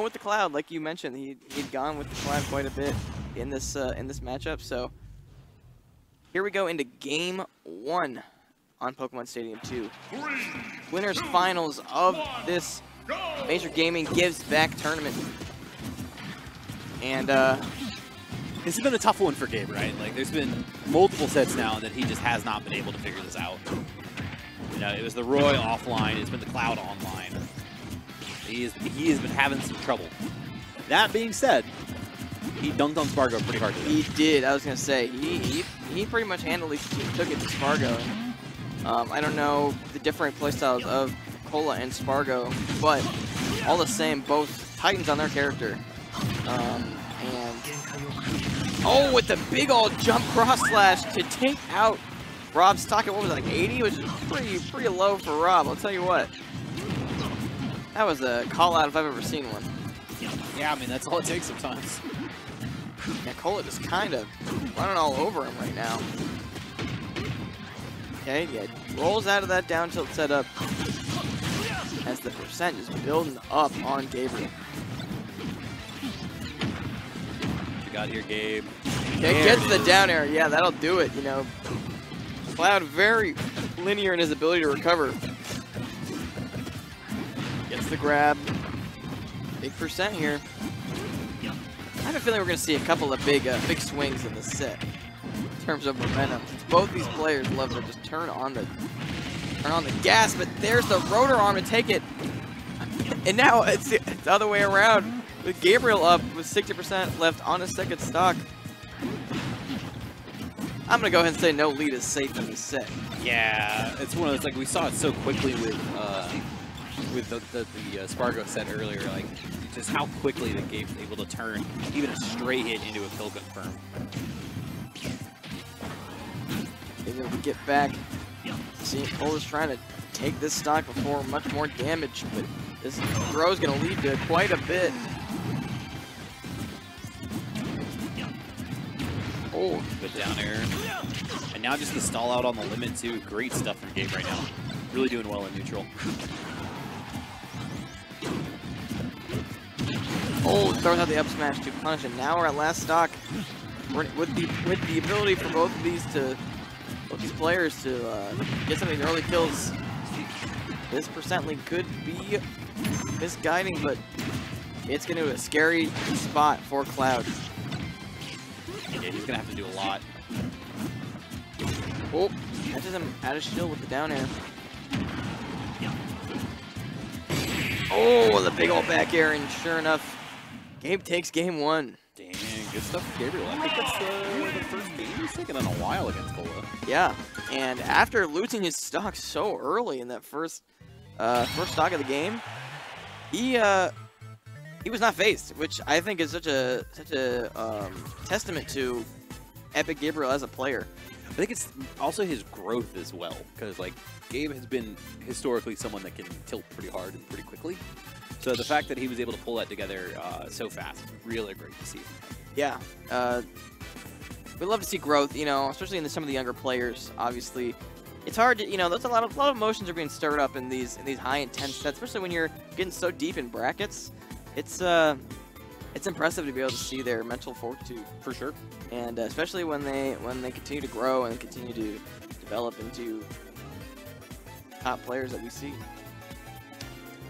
with the Cloud, like you mentioned. He'd gone with the Cloud quite a bit in this matchup. So here we go into Game 1 on Pokemon Stadium 2. Winners finals of this Major Gaming Gives Back tournament. And this has been a tough one for Gabe, right? Like, there's been multiple sets now that he just has not been able to figure this out. You know, it was the Roy offline, it's been the Cloud online. He has been having some trouble. That being said, he dunked on Spargo pretty hard today. He did. I was gonna say he pretty much handily took it to Spargo. I don't know the different playstyles of Kola and Spargo, but all the same, both Titans on their character. And oh, with the big old jump cross slash to take out R.O.B's stock at what was it, like 80, which is pretty low for R.O.B. I'll tell you what. That was a call out if I've ever seen one. Yeah, I mean, that's all it takes sometimes. Yeah, Kola just kind of running all over him right now. Okay, yeah, rolls out of that down tilt setup as the percent is building up on Gabriel. You got here, Gabe. Okay, gets the down air. Yeah, that'll do it, you know. Cloud very linear in his ability to recover. Gets the grab. Big percent here. I have a feeling we're going to see a couple of big swings in this set in terms of momentum. Both these players love to just turn on the gas, but there's the rotor arm to take it. And now it's the other way around with Gabriel up with 60% left on his second stock. I'm going to go ahead and say no lead is safe in this set. Yeah, it's one of those, like, we saw it so quickly with the Spargo set earlier, like, just how quickly the Gabe's able to turn even a stray hit into a kill confirm. Able to get back. See, Cola's trying to take this stock before much more damage, but this throw is going to lead to quite a bit. Oh, good down air. And now just the stall out on the limit too. Great stuff from Gabe right now. Really doing well in neutral. Oh, throws out the up smash to punish, and now we're at last stock. With the ability for both these players to get some of these early kills. This percent lead could be misguiding, but it's going to be a scary spot for Cloud. Yeah, he's going to have to do a lot. Oh, catches him out of shield with the down air. Oh, the big old back air, and sure enough, Gabe takes game 1. Dang, good stuff for Gabriel. I think that's the first game he's taken in a while against Kola. Yeah, and after losing his stock so early in that first stock of the game, he was not phased, which I think is such a testament to Epic Gabriel as a player. I think it's also his growth as well, because like Gabe has been historically someone that can tilt pretty hard and pretty quickly. So the fact that he was able to pull that together so fast, really great to see. Yeah, we love to see growth, you know, especially in some of the younger players. Obviously, it's hard to, you know, there's a lot of emotions are being stirred up in these high intense sets, especially when you're getting so deep in brackets. It's impressive to be able to see their mental fortitude for sure, and especially when they continue to grow and continue to develop into top players that we see.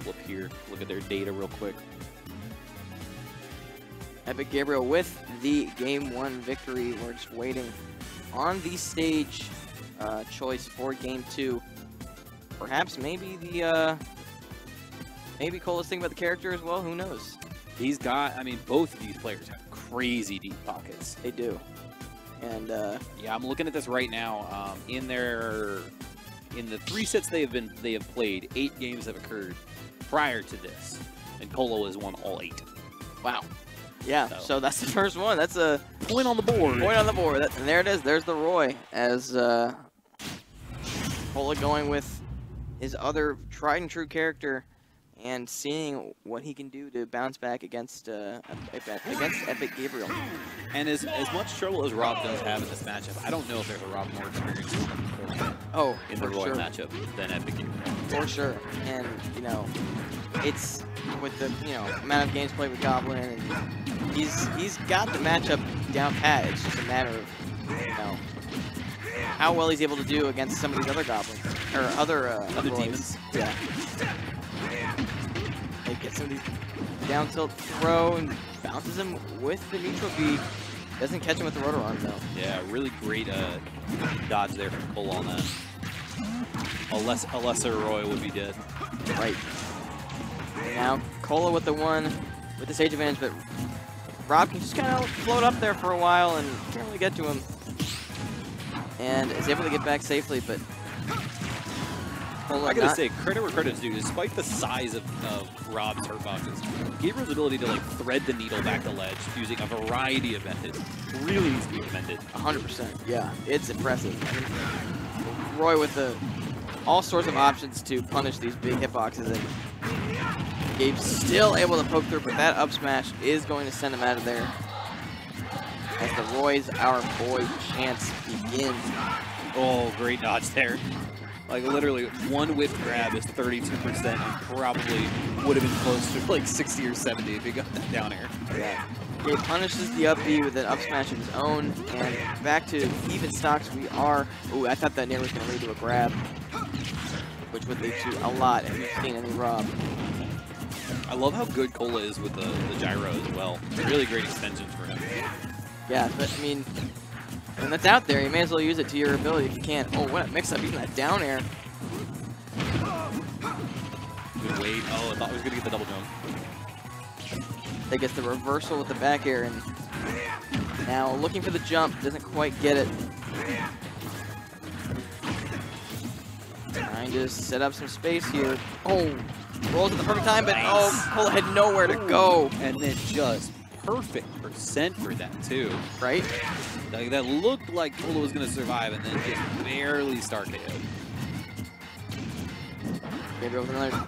Flip here, look at their data real quick. Epic Gabriel with the game 1 victory. We're just waiting on the stage choice for game 2. Perhaps maybe maybe Cola's thinking about the character as well. Who knows? He's got, I mean, both of these players have crazy deep pockets. They do. And yeah, I'm looking at this right now. In the 3 sets they have played, 8 games have occurred prior to this, and Kola has won all 8. Wow. Yeah, so that's the first one. That's a point on the board. Point on the board. And there it is. There's the Roy, as Kola going with his other tried and true character and seeing what he can do to bounce back against Epic Gabriel. And as much trouble as R.O.B does have in this matchup, I don't know if there's a R.O.B more experienced in the Roy matchup than Epic Gabriel. For sure. And, you know, it's with the amount of games played with Goblin, and he's got the matchup down pat. It's just a matter of how well he's able to do against some of these other goblins or other demons. Yeah. They get some of these down tilt throw and bounces him with the neutral B. Doesn't catch him with the rotor arm though. Yeah, really great dodge there from Kola on that. A lesser Roy would be dead. Right. And now Kola with the one with the stage advantage, but R.O.B can just kind of float up there for a while and can't really get to him. And is able to get back safely, but I gotta say, credit where credit's due. Despite the size of R.O.B's hurt boxes, Gabriel's ability to thread the needle back to ledge using a variety of methods really needs to be commended. 100%. Yeah, it's impressive. I mean, Roy with all sorts of options to punish these big hitboxes, and Gabe's still able to poke through, but that up smash is going to send him out of there. As the Roy's Our Boy chance begins. Oh, great dodge there. Like, literally, one whip grab is 32% and probably would have been close to 60 or 70 if he got that down air. Yeah. Gabe punishes the up B with an up smash of his own, and back to even stocks we are. Ooh, I thought that nair was going to lead to a grab, which would lead to a lot, and we've seen any R.O.B. I love how good Kola is with the gyro as well. Really great extensions for him. Yeah, but I mean, when that's out there, you may as well use it to your ability if you can. Oh, what a mix-up, even that down air. Good wait. Oh, I thought he was going to get the double jump. They get the reversal with the back air, and now looking for the jump, doesn't quite get it. Trying to set up some space here. Oh, rolls at the perfect time, but oh, Kola had nowhere to go. And then just perfect percent for that too. Right? Like, that looked like Kola was going to survive and then just barely start to hit. Maybe over another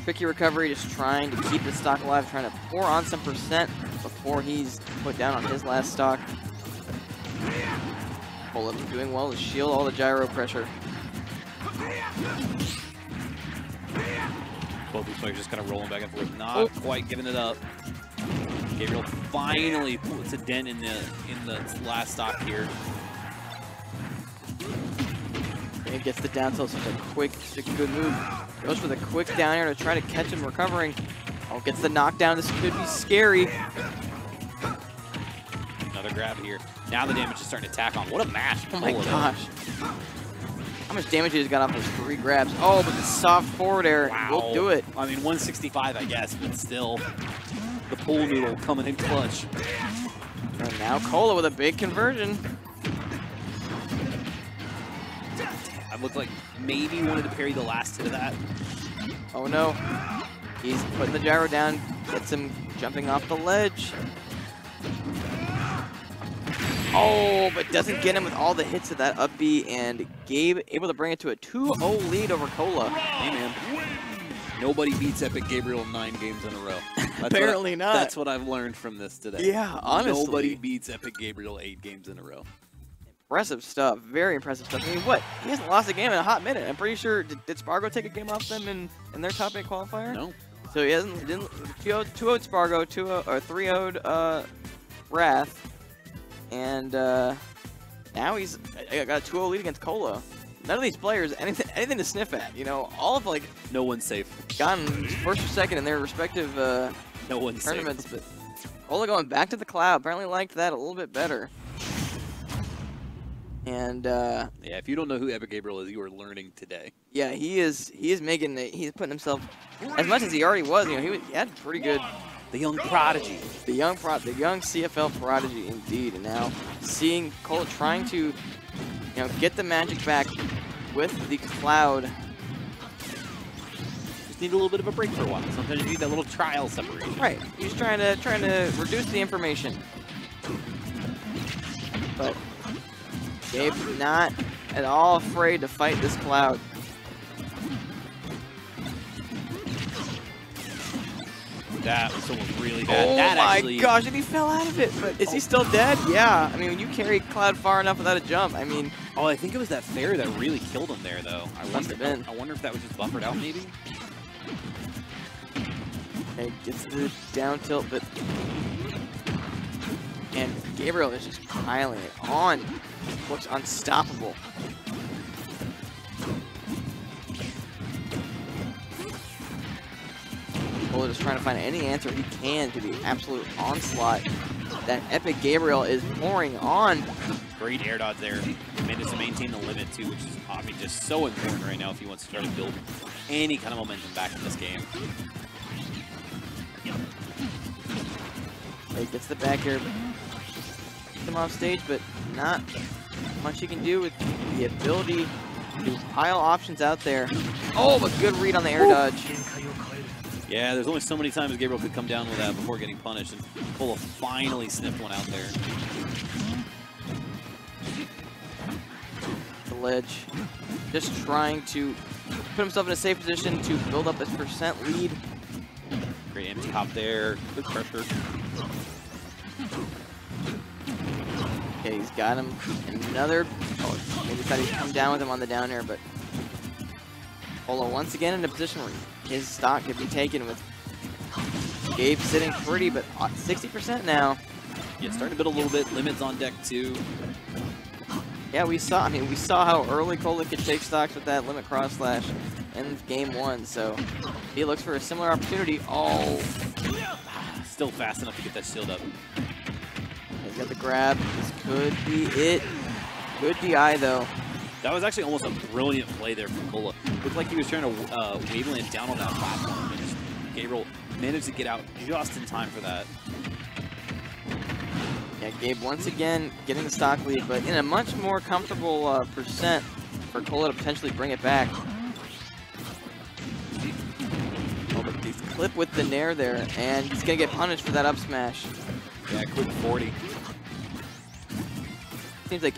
tricky recovery, just trying to keep the stock alive, trying to pour on some percent before he's put down on his last stock. Kola doing well to shield all the gyro pressure. Both these players just kind of rolling back and forth, not quite giving it up. Gabriel finally puts a dent in the last stock here. He gets the down tilt, such a good move. Goes for the quick down air to try to catch him recovering. Oh, gets the knockdown. This could be scary. Another grab here. Now the damage is starting to tack on. What a mash! Oh my gosh. How much damage he just got off those 3 grabs. Oh, but the soft forward air will do it. I mean, 165, I guess, but still. The pool noodle coming in clutch. And now Kola with a big conversion. I looked like maybe wanted to parry the last hit of that. Oh no. He's putting the gyro down, gets him jumping off the ledge. Oh, but doesn't get him with all the hits of that up B, and Gabe able to bring it to a 2-0 lead over Kola. Hey man, nobody beats Epic Gabriel 9 games in a row. Apparently not. That's what I've learned from this today. Yeah, honestly. Nobody beats Epic Gabriel 8 games in a row. Impressive stuff. Very impressive stuff. I mean, what? He hasn't lost a game in a hot minute. I'm pretty sure. Did Spargo take a game off them in their top 8 qualifier? No. So he didn't 2-0'd Spargo, 2-0 or 3-0'd Wrath, and now he's got a 2-0 lead against Kola. None of these players anything to sniff at. You know, all of no one's safe. Gotten first or second in their respective no one's tournaments, safe. but Kola going back to the cloud apparently liked that a little bit better. And yeah, if you don't know who Epic Gabriel is, you are learning today. Yeah, he is making he's putting himself as much as he already was. You know, he had pretty good. The young prodigy. The young CFL prodigy indeed. And now seeing Kola trying to, get the magic back with the cloud. Just need a little bit of a break for a while. Sometimes you need that little trial separation. Right. He's trying to reduce the information. But Gabe not at all afraid to fight this cloud. That was almost really bad. Oh that my actually... gosh, and he fell out of it. But is he still dead? Yeah. I mean, when you carry Cloud far enough without a jump, I mean... Oh, I think it was that fair that really killed him there, though. I Must have been. I wonder if that was just buffered out, maybe? Okay, gets the down tilt, but... And Gabriel is just piling it on. Looks unstoppable. Kola just trying to find any answer he can to the absolute onslaught that Epic Gabriel is pouring on. Great air dodge there. Managed to maintain the limit too, which is, I mean, just so important right now if he wants to try to build any kind of momentum back in this game. He gets the back air, gets him off stage, but not much he can do with the ability to pile options out there. Oh, but good read on the air dodge. Yeah, there's only so many times Gabriel could come down with that before getting punished, and Kola finally sniffed one out there. The ledge, just trying to put himself in a safe position to build up this percent lead. Great empty hop there, good pressure. Okay, he's got him. Another, oh, maybe thought he'd come down with him on the down air, but Kola once again in a position where his stock could be taken with Gabe sitting pretty, but 60% now. Yeah, starting to build a little bit. Limits on deck too. Yeah, we saw how early Kola could take stocks with that limit cross slash in game 1. So he looks for a similar opportunity. Oh, still fast enough to get that shield up. He's got the grab. This could be it. Good DI though. That was actually almost a brilliant play there from Kola. Looked like he was trying to waveland down on that platform, and just Gabriel managed to get out just in time for that. Yeah, Gabe once again getting the stock lead, but in a much more comfortable percent for Kola to potentially bring it back. Oh, but he's clip with the nair there, and he's gonna get punished for that up smash. Yeah, quick 40. Seems like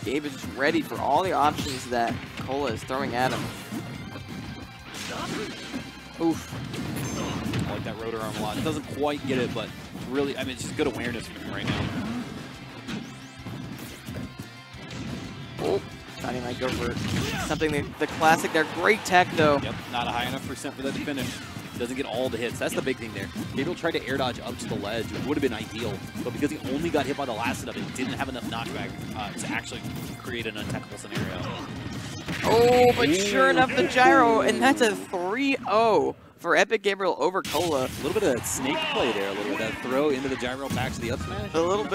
Gabe is just ready for all the options that Kola is throwing at him. Oof. I like that rotor arm a lot. It doesn't quite get it, but really, I mean, it's just good awareness from him right now. Oh, thought he might go for something, the classic there. Great tech though. Yep, not a high enough percent for that to finish. Doesn't get all the hits. That's the big thing there. Gabriel tried to air dodge up to the ledge, which would have been ideal, but because he only got hit by the last of it, didn't have enough knockback to actually create an untechable scenario. Oh, but sure enough, the gyro, and that's a 3-0 for Epic Gabriel over Kola. A little bit of snake play there, a little bit of that throw into the gyro back to the up smash. A little bit.